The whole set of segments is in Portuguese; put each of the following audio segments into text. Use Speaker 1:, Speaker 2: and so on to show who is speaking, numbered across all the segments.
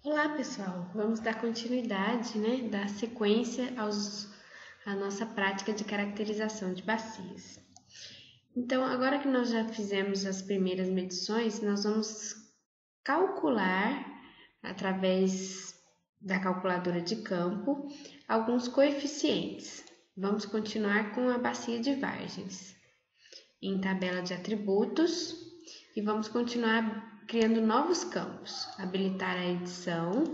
Speaker 1: Olá pessoal, vamos dar continuidade, dar sequência à nossa prática de caracterização de bacias. Então, agora que nós já fizemos as primeiras medições, nós vamos calcular, através da calculadora de campo, alguns coeficientes. Vamos continuar com a bacia de Vargens, em tabela de atributos, e vamos continuar criando novos campos, habilitar a edição,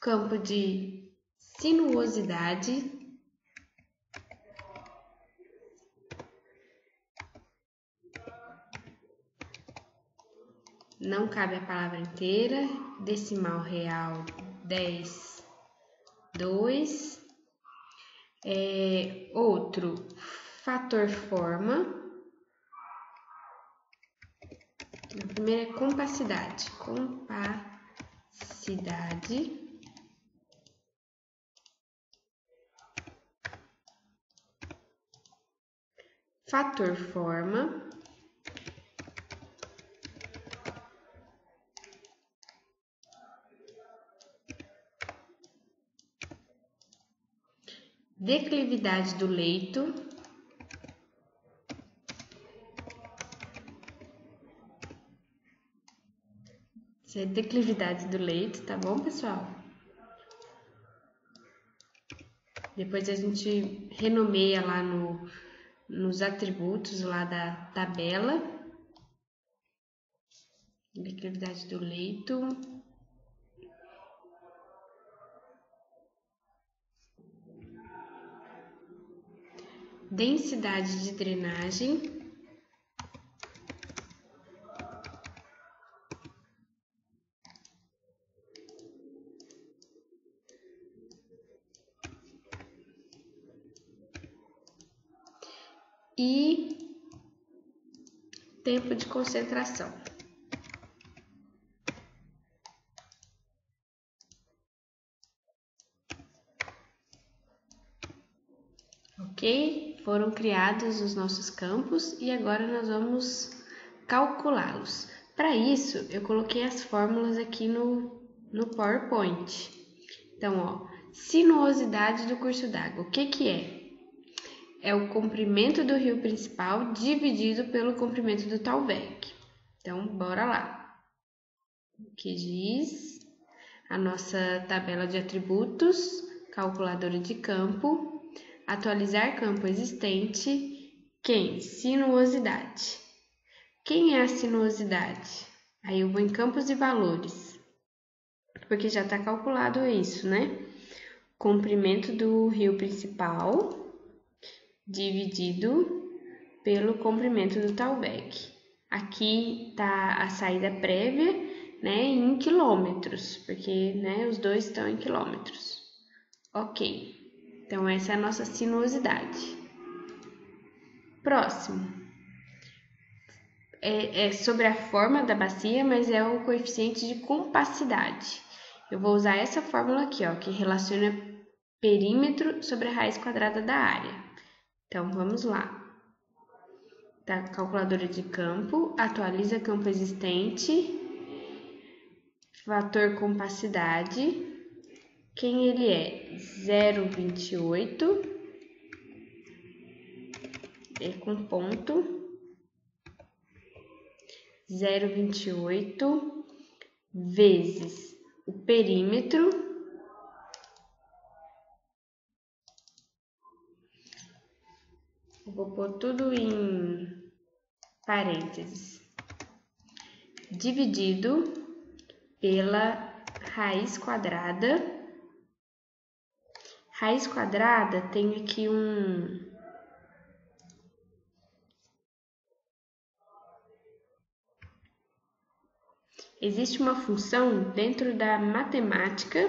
Speaker 1: campo de sinuosidade, não cabe a palavra inteira, decimal real 10, 2, outro, fator forma, a primeira é compacidade, fator forma, declividade do leito, isso é declividade do leito, tá bom, pessoal? Depois a gente renomeia lá nos atributos lá da tabela, declividade do leito, densidade de drenagem, e tempo de concentração. Ok? Foram criados os nossos campos e agora nós vamos calculá-los. Para isso, eu coloquei as fórmulas aqui no PowerPoint. Então, ó, sinuosidade do curso d'água, o que que é? É o comprimento do rio principal dividido pelo comprimento do Thalweg. Então, bora lá. O que diz a nossa tabela de atributos, calculadora de campo, atualizar campo existente, sinuosidade. Quem é a sinuosidade? Aí eu vou em campos e valores, porque já está calculado isso, né? Comprimento do rio principal dividido pelo comprimento do Thalweg. Aqui está a saída prévia, né, em quilômetros, porque, né, os dois estão em quilômetros. Ok, então essa é a nossa sinuosidade. Próximo, é sobre a forma da bacia, mas é o coeficiente de compacidade. Eu vou usar essa fórmula aqui, ó, que relaciona perímetro sobre a raiz quadrada da área. Então, vamos lá. Tá, calculadora de campo, atualiza campo existente, fator compacidade, quem ele é? 0,28, é com ponto, 0,28 vezes o perímetro, eu vou pôr tudo em parênteses, dividido pela raiz quadrada. Raiz quadrada tem aqui existe uma função dentro da matemática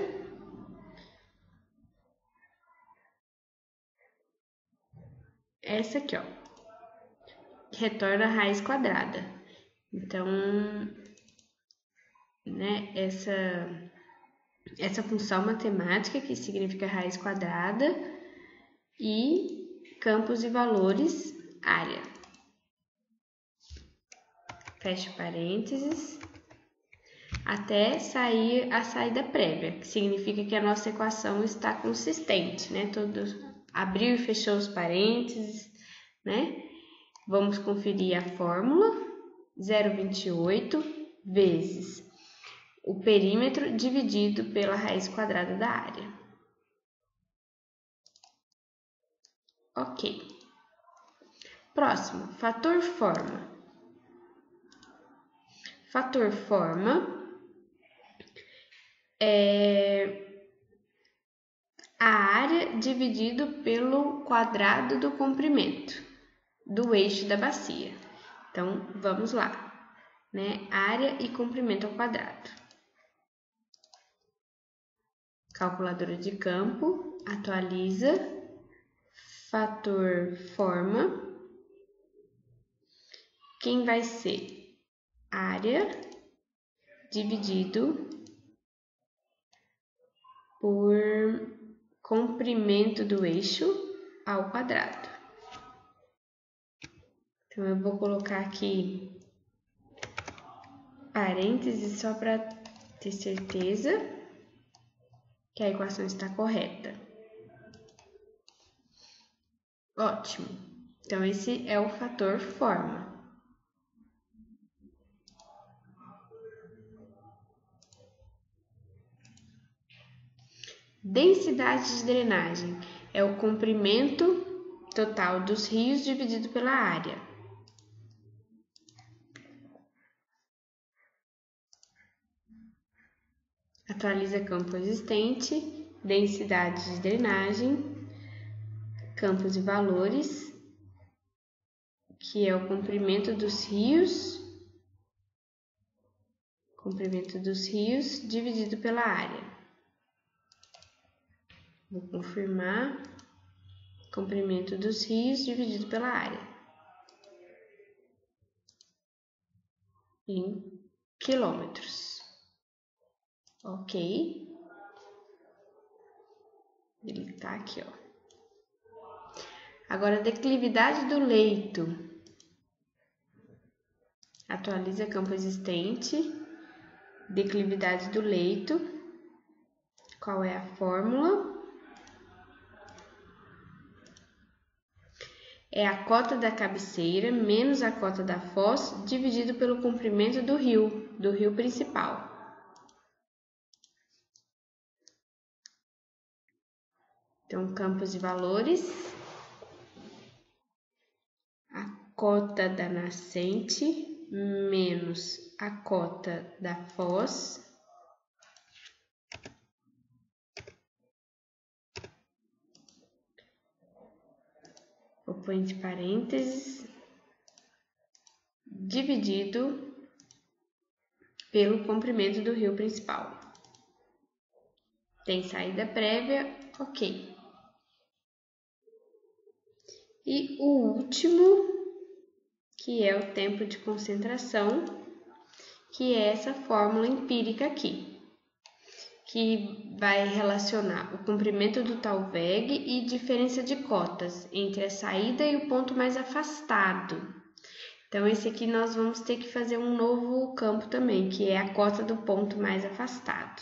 Speaker 1: essa aqui, ó, que retorna a raiz quadrada. Então, né, essa função matemática que significa raiz quadrada e campos e valores, área. Fecha parênteses. até sair a saída prévia, que significa que a nossa equação está consistente, né? Abriu e fechou os parênteses, né? Vamos conferir a fórmula: 0,28 vezes o perímetro dividido pela raiz quadrada da área. Ok. Próximo, fator forma. Fator forma é a área dividido pelo quadrado do comprimento do eixo da bacia. Então, vamos lá, né? Área e comprimento ao quadrado. Calculadora de campo, atualiza, fator forma. Quem vai ser? Área dividido por comprimento do eixo ao quadrado. Então, eu vou colocar aqui parênteses só para ter certeza que a equação está correta. Ótimo. Então, esse é o fator forma. Densidade de drenagem é o comprimento total dos rios dividido pela área. Atualiza campo existente, densidade de drenagem, campos e valores, que é o comprimento dos rios dividido pela área. Vou confirmar, comprimento dos rios dividido pela área, em quilômetros. Ok? Ele tá aqui, ó. Agora, declividade do leito. Atualiza campo existente, declividade do leito. Qual é a fórmula? É a cota da cabeceira menos a cota da foz dividido pelo comprimento do rio principal. Então, campos e valores. A cota da nascente menos a cota da foz vou pôr entre parênteses, dividido pelo comprimento do rio principal. Tem saída prévia, ok. E o último, que é o tempo de concentração, que é essa fórmula empírica aqui, que vai relacionar o comprimento do talveg e diferença de cotas entre a saída e o ponto mais afastado. Então, esse aqui nós vamos ter que fazer um novo campo também, que é a cota do ponto mais afastado.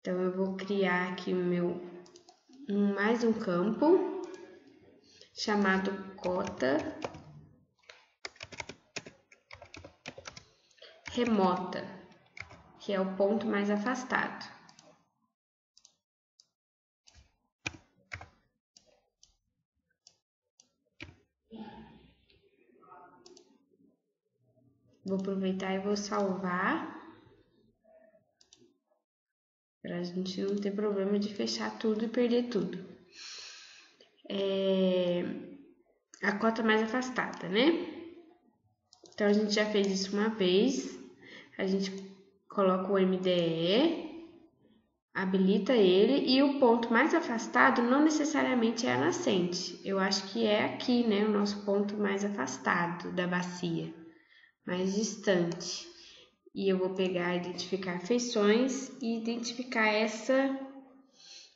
Speaker 1: Então, eu vou criar aqui mais um campo chamado cota remota, que é o ponto mais afastado. Vou aproveitar e vou salvar, para a gente não ter problema de fechar tudo e perder tudo. A cota mais afastada, né? Então, a gente já fez isso uma vez. A gente coloca o MDE, habilita ele, e o ponto mais afastado não necessariamente é a nascente. Eu acho que é aqui, né? O nosso ponto mais afastado da bacia, mais distante. E eu vou pegar, identificar feições e identificar essa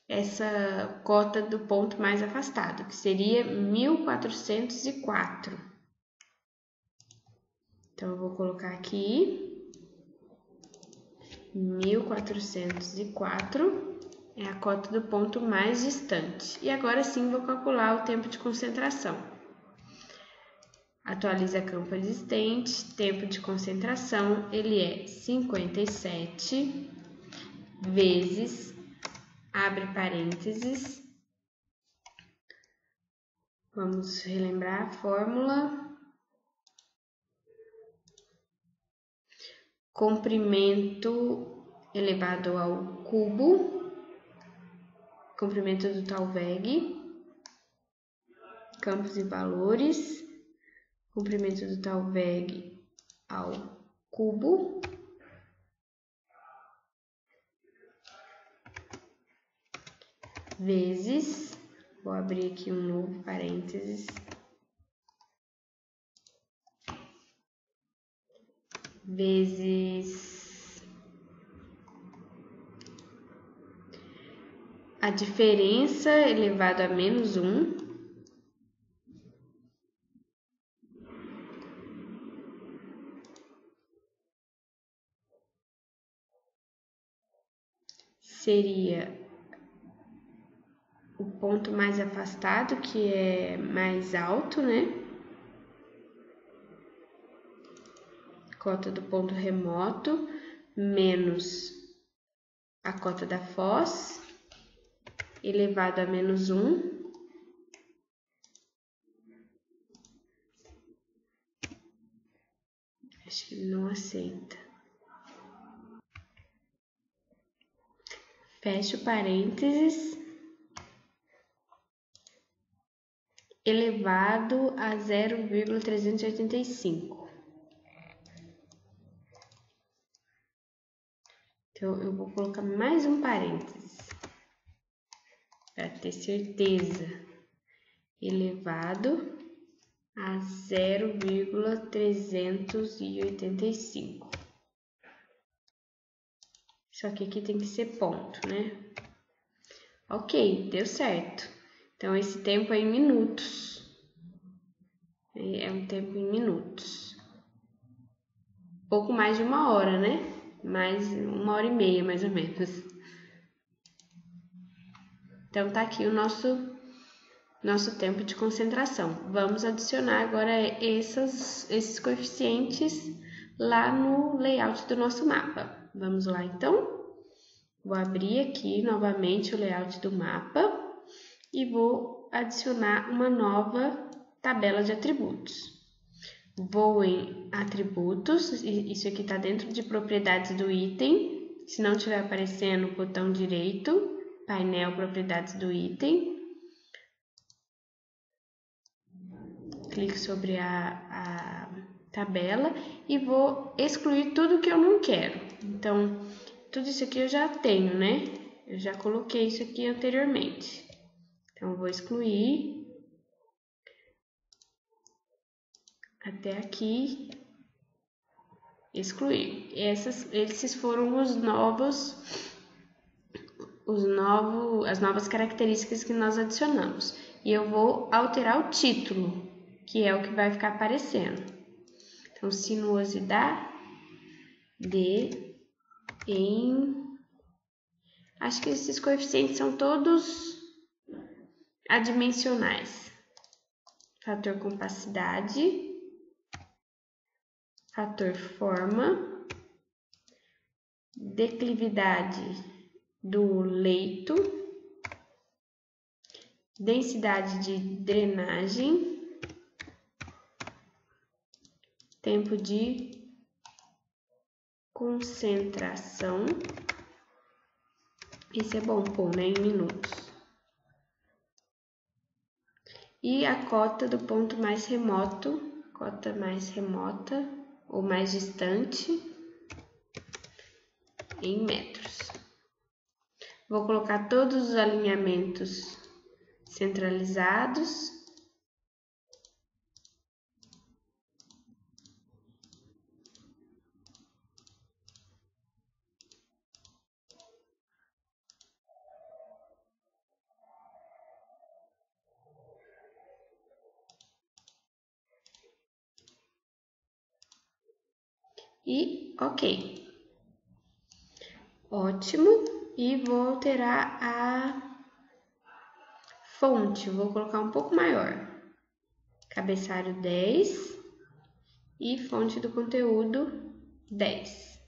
Speaker 1: essa cota do ponto mais afastado, que seria 1404. Então, eu vou colocar aqui 1404 é a cota do ponto mais distante. E agora sim vou calcular o tempo de concentração. Atualiza campo existente, tempo de concentração, ele é 57 vezes, abre parênteses, vamos relembrar a fórmula, comprimento elevado ao cubo, comprimento do tal VEG, campos e valores, comprimento do tal VEG ao cubo, vezes, vou abrir aqui um novo parênteses, vezes a diferença elevado a menos 1, seria o ponto mais afastado, que é mais alto, né? Cota do ponto remoto, menos a cota da foz, elevado a menos 1. Acho que ele não aceita. Fecho parênteses. Elevado a 0,385. Então, eu vou colocar mais um parênteses, para ter certeza. Elevado a 0,385. Só que aqui tem que ser ponto, né? Ok, deu certo. Então, esse tempo é em minutos. É um tempo em minutos. Pouco mais de 1 hora, né? Mais 1h30, mais ou menos. Então, tá aqui o nosso tempo de concentração. Vamos adicionar agora esses coeficientes lá no layout do nosso mapa. Vamos lá, então? Vou abrir aqui novamente o layout do mapa e vou adicionar uma nova tabela de atributos. Vou em atributos, isso aqui está dentro de propriedades do item. Se não estiver aparecendo, botão direito, painel propriedades do item. Clique sobre a tabela e vou excluir tudo que eu não quero. Então, tudo isso aqui eu já tenho, né? Eu já coloquei isso aqui anteriormente. Então, eu vou excluir até aqui, excluir. Esses foram as novas características que nós adicionamos. E eu vou alterar o título, que é o que vai ficar aparecendo. Então, sinuosidade acho que esses coeficientes são todos adimensionais. Fator compacidade, fator forma, declividade do leito, densidade de drenagem, tempo de concentração. Esse é bom pôr, né, em minutos. E a cota do ponto mais remoto, cota mais remota ou mais distante em metros. Vou colocar todos os alinhamentos centralizados. e ok. Ótimo, e vou alterar a fonte, vou colocar um pouco maior. Cabeçalho 10 e fonte do conteúdo 10.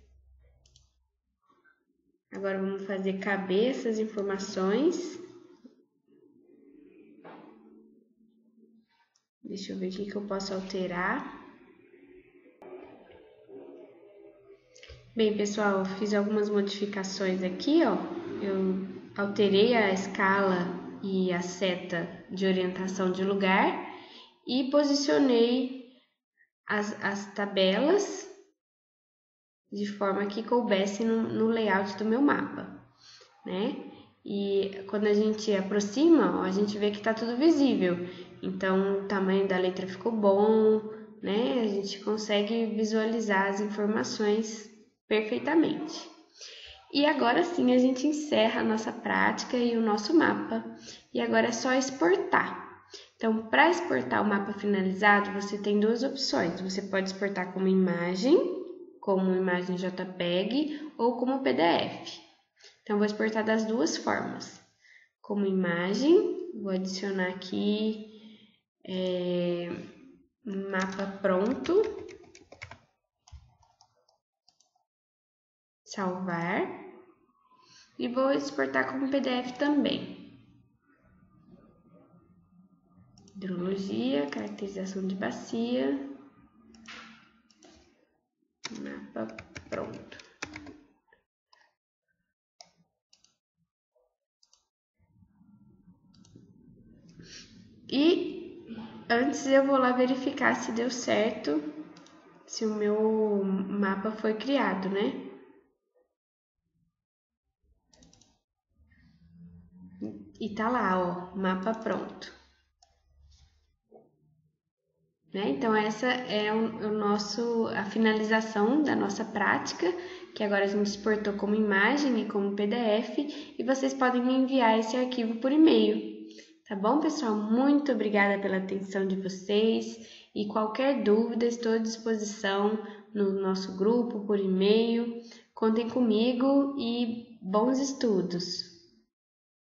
Speaker 1: Agora vamos fazer caber essas informações. Deixa eu ver o que eu posso alterar. Bem, pessoal, eu fiz algumas modificações aqui, ó. Eu alterei a escala e a seta de orientação de lugar e posicionei as tabelas de forma que coubesse no layout do meu mapa, né? E quando a gente aproxima, ó, a gente vê que está tudo visível. Então, o tamanho da letra ficou bom, né? A gente consegue visualizar as informações perfeitamente. E agora sim a gente encerra a nossa prática e o nosso mapa. E agora é só exportar. Então, para exportar o mapa finalizado, você tem duas opções. Você pode exportar como imagem JPEG ou como PDF. Então, vou exportar das duas formas. Como imagem, vou adicionar aqui mapa pronto, salvar e vou exportar como PDF também. Hidrologia, caracterização de bacia, mapa pronto. E antes eu vou lá verificar se deu certo, se o meu mapa foi criado, né? E tá lá, ó, mapa pronto. Né? Então, essa é a finalização da nossa prática, que agora a gente exportou como imagem e como PDF, e vocês podem me enviar esse arquivo por e-mail. Tá bom, pessoal? Muito obrigada pela atenção de vocês, e qualquer dúvida estou à disposição no nosso grupo, por e-mail. Contem comigo e bons estudos!